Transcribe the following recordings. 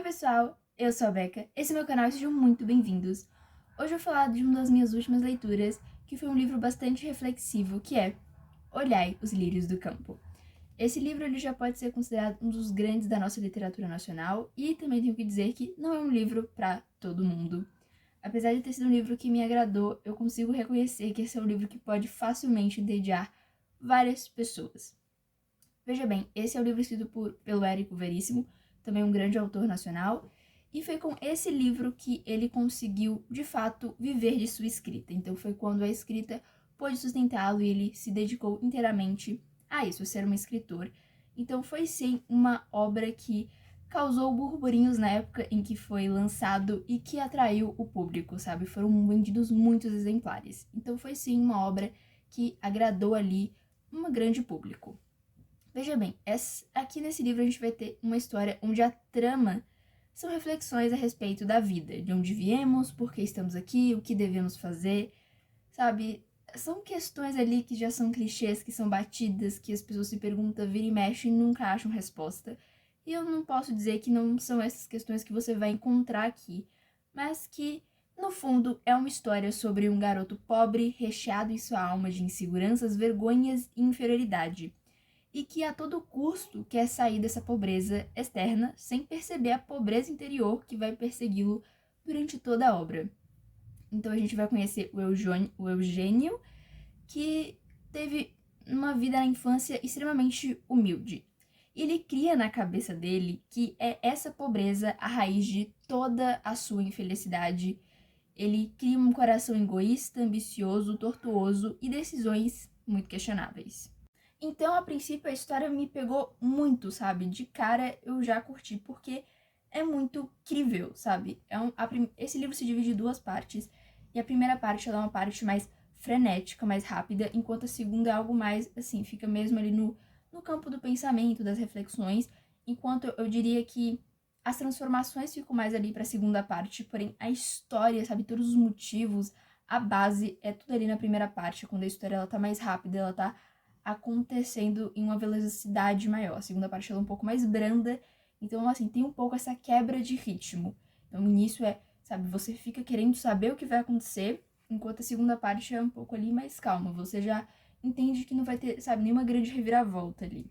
Oi pessoal, eu sou a Becca, esse é meu canal e sejam muito bem-vindos. Hoje eu vou falar de uma das minhas últimas leituras, que foi um livro bastante reflexivo, que é Olhai os Lírios do Campo. Esse livro ele já pode ser considerado um dos grandes da nossa literatura nacional e também tenho que dizer que não é um livro para todo mundo. Apesar de ter sido um livro que me agradou, eu consigo reconhecer que esse é um livro que pode facilmente entediar várias pessoas. Veja bem, esse é o livro escrito pelo Érico Veríssimo, também um grande autor nacional, e foi com esse livro que ele conseguiu, de fato, viver de sua escrita. Então foi quando a escrita pôde sustentá-lo e ele se dedicou inteiramente a isso, a ser um escritor. Então foi sim uma obra que causou burburinhos na época em que foi lançado e que atraiu o público, sabe? Foram vendidos muitos exemplares. Então foi sim uma obra que agradou ali um grande público. Veja bem, aqui nesse livro a gente vai ter uma história onde a trama são reflexões a respeito da vida, de onde viemos, por que estamos aqui, o que devemos fazer, sabe? São questões ali que já são clichês, que são batidas, que as pessoas se perguntam, vira e mexe e nunca acham resposta. E eu não posso dizer que não são essas questões que você vai encontrar aqui, mas que, no fundo, é uma história sobre um garoto pobre, recheado em sua alma de inseguranças, vergonhas e inferioridade, e que a todo custo quer sair dessa pobreza externa sem perceber a pobreza interior que vai persegui-lo durante toda a obra. Então a gente vai conhecer o Eugênio, que teve uma vida na infância extremamente humilde. Ele cria na cabeça dele que é essa pobreza a raiz de toda a sua infelicidade. Ele cria um coração egoísta, ambicioso, tortuoso e decisões muito questionáveis. Então, a princípio, a história me pegou muito, sabe? De cara, eu já curti, porque é muito crível, sabe? Esse livro se divide em duas partes, e a primeira parte ela é uma parte mais frenética, mais rápida, enquanto a segunda é algo mais, assim, fica mesmo ali no campo do pensamento, das reflexões, enquanto eu diria que as transformações ficam mais ali para a segunda parte, porém a história, sabe? Todos os motivos, a base, é tudo ali na primeira parte, quando a história ela tá mais rápida, ela tá acontecendo em uma velocidade maior. A segunda parte ela é um pouco mais branda, então, assim, tem um pouco essa quebra de ritmo. Então, o início é, sabe, você fica querendo saber o que vai acontecer, enquanto a segunda parte é um pouco ali mais calma. Você já entende que não vai ter, sabe, nenhuma grande reviravolta ali.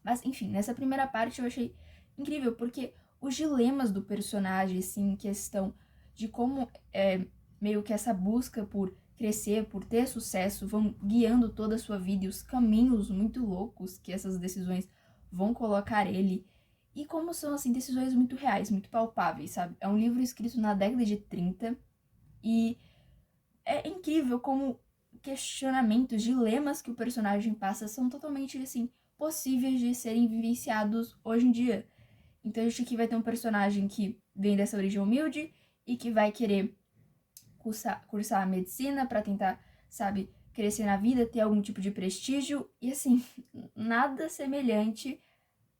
Mas, enfim, nessa primeira parte eu achei incrível, porque os dilemas do personagem, assim, questão de como meio que essa busca por crescer, por ter sucesso, vão guiando toda a sua vida e os caminhos muito loucos que essas decisões vão colocar ele. E como são, assim, decisões muito reais, muito palpáveis, sabe? É um livro escrito na década de 30 e é incrível como questionamentos, dilemas que o personagem passa são totalmente, assim, possíveis de serem vivenciados hoje em dia. Então a gente aqui vai ter um personagem que vem dessa origem humilde e que vai querer cursar a medicina para tentar, sabe, crescer na vida, ter algum tipo de prestígio e, assim, nada semelhante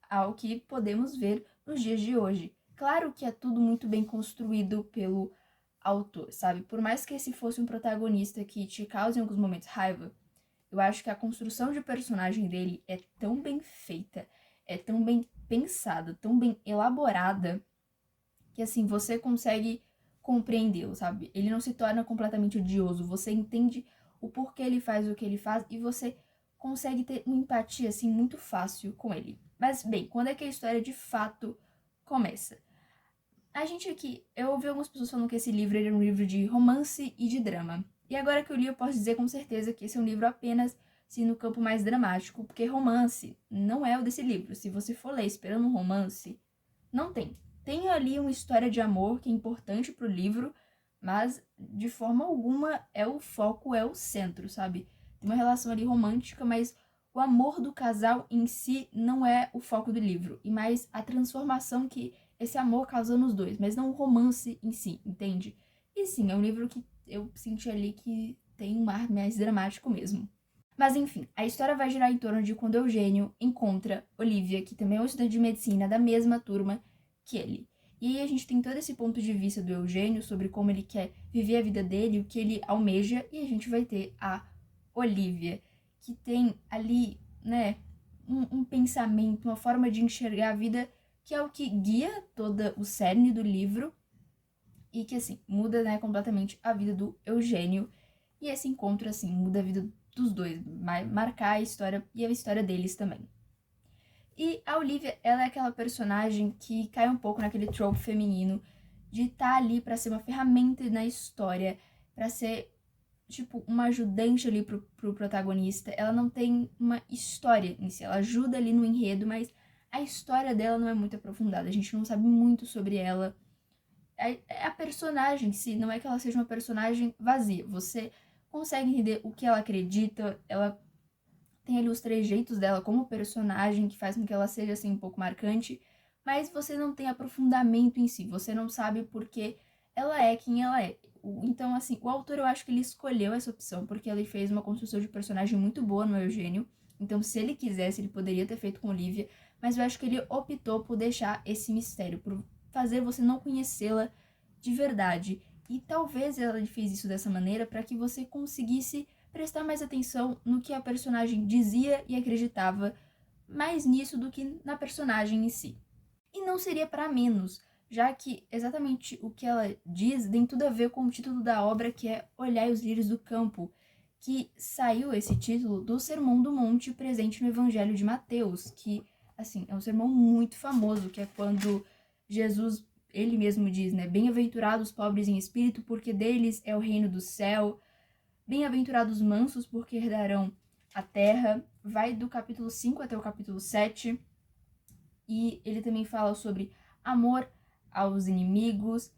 ao que podemos ver nos dias de hoje. Claro que é tudo muito bem construído pelo autor, sabe? Por mais que esse fosse um protagonista que te cause em alguns momentos raiva, eu acho que a construção de personagem dele é tão bem feita, é tão bem pensada, tão bem elaborada, que assim, você consegue compreendê-lo, sabe? Ele não se torna completamente odioso, você entende o porquê ele faz o que ele faz e você consegue ter uma empatia, assim, muito fácil com ele. Mas, bem, quando é que a história de fato começa? A gente aqui, eu ouvi algumas pessoas falando que esse livro era um livro de romance e de drama. E agora que eu li, eu posso dizer com certeza que esse é um livro apenas sim, no campo mais dramático, porque romance não é o desse livro. Se você for ler esperando um romance, não tem. Tem ali uma história de amor que é importante pro livro, mas de forma alguma é o foco, é o centro, sabe? Tem uma relação ali romântica, mas o amor do casal em si não é o foco do livro, e mais a transformação que esse amor causa nos dois, mas não o romance em si, entende? E sim, é um livro que eu senti ali que tem um ar mais dramático mesmo. Mas enfim, a história vai girar em torno de quando Eugênio encontra Olivia, que também é um estudante de medicina da mesma turma que ele. E aí a gente tem todo esse ponto de vista do Eugênio sobre como ele quer viver a vida dele, o que ele almeja, e a gente vai ter a Olivia, que tem ali, né, um pensamento, uma forma de enxergar a vida que é o que guia toda o cerne do livro e que, assim, muda, né, completamente a vida do Eugênio. E esse encontro, assim, muda a vida dos dois, vai marcar a história e a história deles também. E a Olivia, ela é aquela personagem que cai um pouco naquele trope feminino de estar ali para ser uma ferramenta na história, para ser, tipo, uma ajudante ali pro protagonista. Ela não tem uma história em si, ela ajuda ali no enredo, mas a história dela não é muito aprofundada, a gente não sabe muito sobre ela. É a personagem em si, não é que ela seja uma personagem vazia. Você consegue entender o que ela acredita, ela tem ali os trejeitos dela como personagem, que faz com que ela seja assim um pouco marcante, mas você não tem aprofundamento em si, você não sabe por que ela é quem ela é. Então, assim, o autor eu acho que ele escolheu essa opção porque ele fez uma construção de personagem muito boa no Eugênio. Então, se ele quisesse, ele poderia ter feito com Olivia, mas eu acho que ele optou por deixar esse mistério, por fazer você não conhecê-la de verdade. E talvez ela fez isso dessa maneira para que você conseguisse prestar mais atenção no que a personagem dizia e acreditava, mais nisso do que na personagem em si. E não seria para menos, já que exatamente o que ela diz tem tudo a ver com o título da obra, que é Olhai os Lírios do Campo, que saiu esse título do Sermão do Monte presente no Evangelho de Mateus, que, assim, é um sermão muito famoso, que é quando Jesus, ele mesmo diz, né, bem-aventurados os pobres em espírito, porque deles é o reino do céu. Bem-aventurados mansos, porque herdarão a terra. Vai do capítulo 5 até o capítulo 7. E ele também fala sobre amor aos inimigos,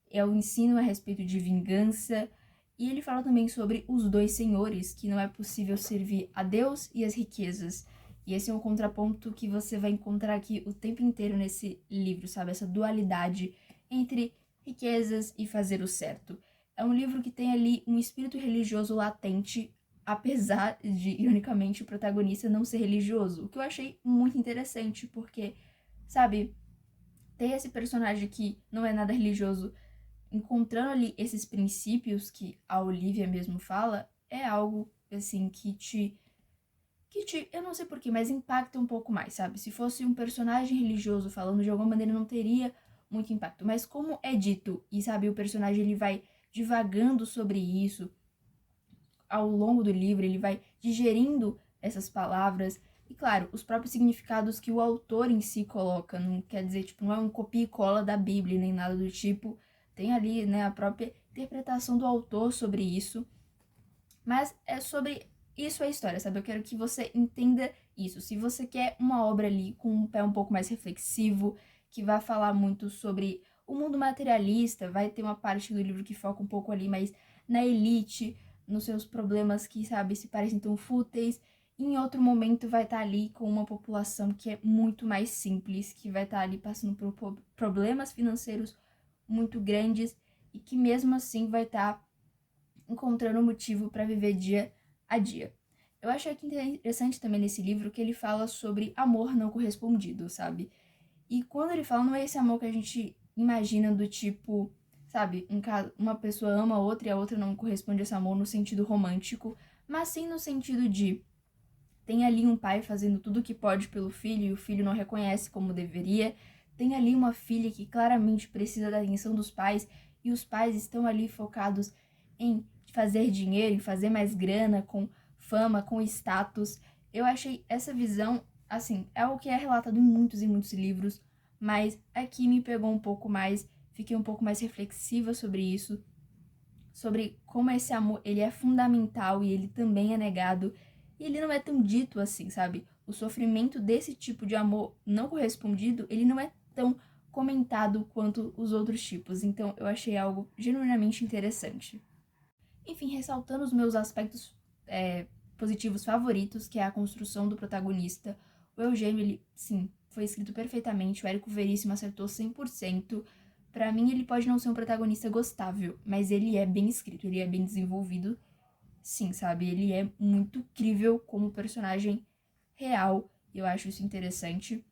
é o ensino a respeito de vingança. E ele fala também sobre os dois senhores, que não é possível servir a Deus e as riquezas. E esse é um contraponto que você vai encontrar aqui o tempo inteiro nesse livro, sabe? Essa dualidade entre riquezas e fazer o certo. É um livro que tem ali um espírito religioso latente, apesar de, ironicamente, o protagonista não ser religioso. O que eu achei muito interessante, porque, sabe, ter esse personagem que não é nada religioso, encontrando ali esses princípios que a Olivia mesmo fala, é algo, assim, eu não sei porquê, mas impacta um pouco mais, sabe? Se fosse um personagem religioso falando de alguma maneira, não teria muito impacto. Mas como é dito, e sabe, o personagem ele vai divagando sobre isso ao longo do livro, ele vai digerindo essas palavras. E claro, os próprios significados que o autor em si coloca, não quer dizer, tipo, não é um copia e cola da Bíblia, nem nada do tipo. Tem ali, né, a própria interpretação do autor sobre isso. Mas é sobre isso a história, sabe? Eu quero que você entenda isso. Se você quer uma obra ali com um pé um pouco mais reflexivo, que vai falar muito sobre o mundo materialista, vai ter uma parte do livro que foca um pouco ali mais na elite, nos seus problemas que, sabe, se parecem tão fúteis. E em outro momento vai estar ali com uma população que é muito mais simples, que vai estar ali passando por problemas financeiros muito grandes e que mesmo assim vai estar encontrando um motivo para viver dia a dia. Eu achei que interessante também nesse livro que ele fala sobre amor não correspondido, sabe? E quando ele fala, não é esse amor que a gente imagina do tipo, sabe, uma pessoa ama a outra e a outra não corresponde a esse amor no sentido romântico, mas sim no sentido de tem ali um pai fazendo tudo o que pode pelo filho e o filho não reconhece como deveria. Tem ali uma filha que claramente precisa da atenção dos pais e os pais estão ali focados em fazer dinheiro, em fazer mais grana, com fama, com status. Eu achei essa visão, assim, é o que é relatado em muitos e muitos livros, mas aqui me pegou um pouco mais, fiquei um pouco mais reflexiva sobre isso, sobre como esse amor, ele é fundamental e ele também é negado, e ele não é tão dito assim, sabe? O sofrimento desse tipo de amor não correspondido, ele não é tão comentado quanto os outros tipos, então eu achei algo genuinamente interessante. Enfim, ressaltando os meus aspectos positivos favoritos, que é a construção do protagonista, o Eugênio, ele, sim, foi escrito perfeitamente, o Érico Veríssimo acertou 100%. Pra mim, ele pode não ser um protagonista gostável, mas ele é bem escrito, ele é bem desenvolvido, sim, sabe? Ele é muito incrível como personagem real, e eu acho isso interessante.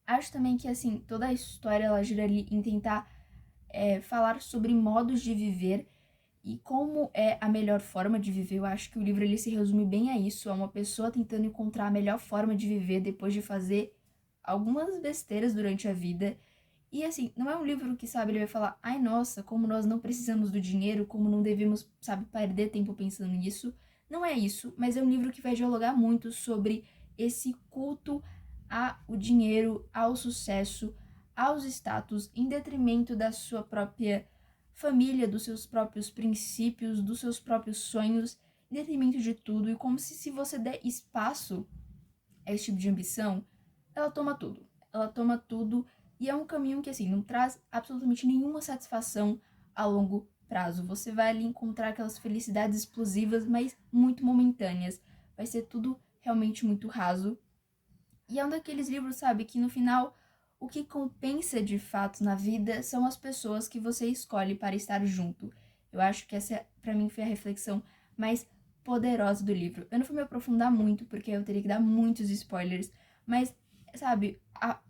Acho também que, assim, toda a história, ela gira ali em tentar falar sobre modos de viver e como é a melhor forma de viver. Eu acho que o livro ele se resume bem a isso, a uma pessoa tentando encontrar a melhor forma de viver depois de fazer algumas besteiras durante a vida. E assim, não é um livro que, sabe, ele vai falar, ai nossa, como nós não precisamos do dinheiro, como não devemos, sabe, perder tempo pensando nisso. Não é isso, mas é um livro que vai dialogar muito sobre esse culto ao dinheiro, ao sucesso, aos status, em detrimento da sua própria família, dos seus próprios princípios, dos seus próprios sonhos, em detrimento de tudo. E como se você der espaço a esse tipo de ambição, ela toma tudo. Ela toma tudo e é um caminho que, assim, não traz absolutamente nenhuma satisfação a longo prazo. Você vai ali encontrar aquelas felicidades explosivas, mas muito momentâneas. Vai ser tudo realmente muito raso. E é um daqueles livros, sabe, que no final o que compensa de fato na vida são as pessoas que você escolhe para estar junto. Eu acho que essa, pra mim, foi a reflexão mais poderosa do livro. Eu não vou me aprofundar muito, porque eu teria que dar muitos spoilers, mas, sabe,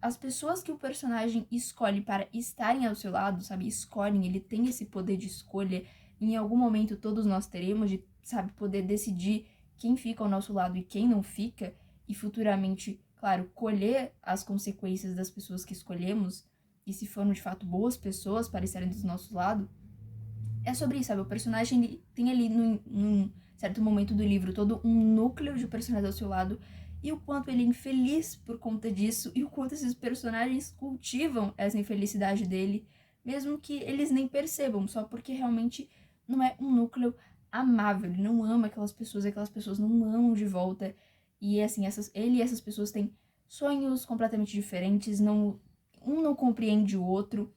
as pessoas que o personagem escolhe para estarem ao seu lado, sabe, escolhem, ele tem esse poder de escolha, em algum momento todos nós teremos, de, sabe, poder decidir quem fica ao nosso lado e quem não fica, e futuramente, claro, colher as consequências das pessoas que escolhemos, e se foram de fato boas pessoas para estarem do nosso lado, é sobre isso, sabe? O personagem ele tem ali num certo momento do livro todo um núcleo de personagens ao seu lado, e o quanto ele é infeliz por conta disso, e o quanto esses personagens cultivam essa infelicidade dele, mesmo que eles nem percebam, só porque realmente não é um núcleo amável, ele não ama aquelas pessoas não amam de volta. E assim, ele e essas pessoas têm sonhos completamente diferentes, um não compreende o outro,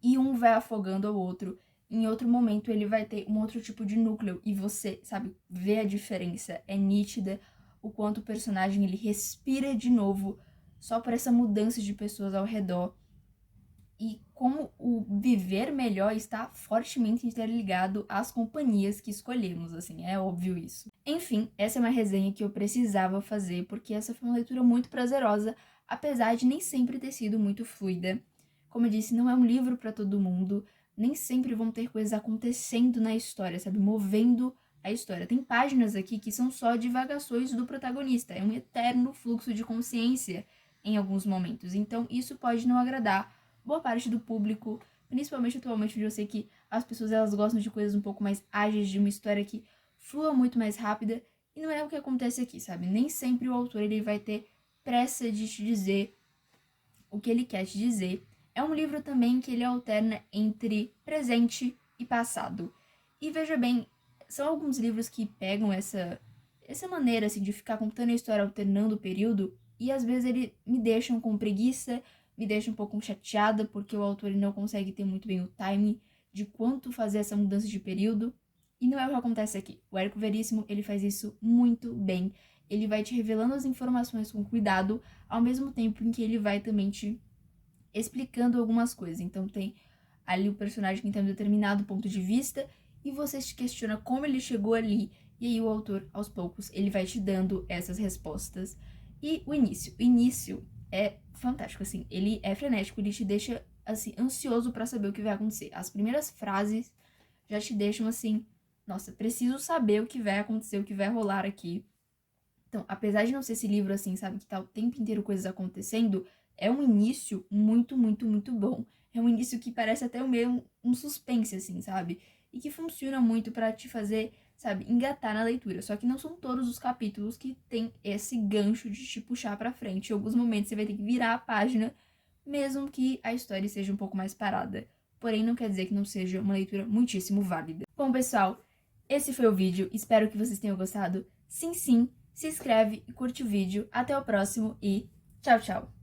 e um vai afogando o outro. Em outro momento ele vai ter um outro tipo de núcleo, e você, sabe, vê a diferença, é nítida o quanto o personagem ele respira de novo só por essa mudança de pessoas ao redor. E como o viver melhor está fortemente interligado às companhias que escolhemos, assim, é óbvio isso. Enfim, essa é uma resenha que eu precisava fazer, porque essa foi uma leitura muito prazerosa, apesar de nem sempre ter sido muito fluida. Como eu disse, não é um livro para todo mundo, nem sempre vão ter coisas acontecendo na história, sabe, movendo a história. Tem páginas aqui que são só divagações do protagonista, é um eterno fluxo de consciência em alguns momentos, então isso pode não agradar boa parte do público, principalmente atualmente, onde eu sei que as pessoas elas gostam de coisas um pouco mais ágeis, de uma história que flua muito mais rápida, e não é o que acontece aqui, sabe? Nem sempre o autor ele vai ter pressa de te dizer o que ele quer te dizer. É um livro também que ele alterna entre presente e passado. E veja bem, são alguns livros que pegam essa maneira assim de ficar contando a história alternando o período, e às vezes ele me deixam com preguiça, me deixa um pouco chateada, porque o autor não consegue ter muito bem o timing de quanto fazer essa mudança de período. E não é o que acontece aqui. O Érico Veríssimo, ele faz isso muito bem. Ele vai te revelando as informações com cuidado, ao mesmo tempo em que ele vai também te explicando algumas coisas. Então tem ali o personagem que tem um determinado ponto de vista, e você se questiona como ele chegou ali, e aí o autor, aos poucos, ele vai te dando essas respostas. E o início é fantástico, assim, ele é frenético, ele te deixa, assim, ansioso pra saber o que vai acontecer. As primeiras frases já te deixam, assim, nossa, preciso saber o que vai acontecer, o que vai rolar aqui. Então, apesar de não ser esse livro, assim, sabe, que tá o tempo inteiro coisas acontecendo, é um início muito, muito, muito bom. É um início que parece até meio um suspense, assim, sabe? E que funciona muito pra te fazer, sabe, engatar na leitura. Só que não são todos os capítulos que tem esse gancho de te puxar pra frente. Em alguns momentos você vai ter que virar a página, mesmo que a história seja um pouco mais parada. Porém, não quer dizer que não seja uma leitura muitíssimo válida. Bom, pessoal, esse foi o vídeo. Espero que vocês tenham gostado. Sim, sim, se inscreve e curte o vídeo. Até o próximo e tchau, tchau!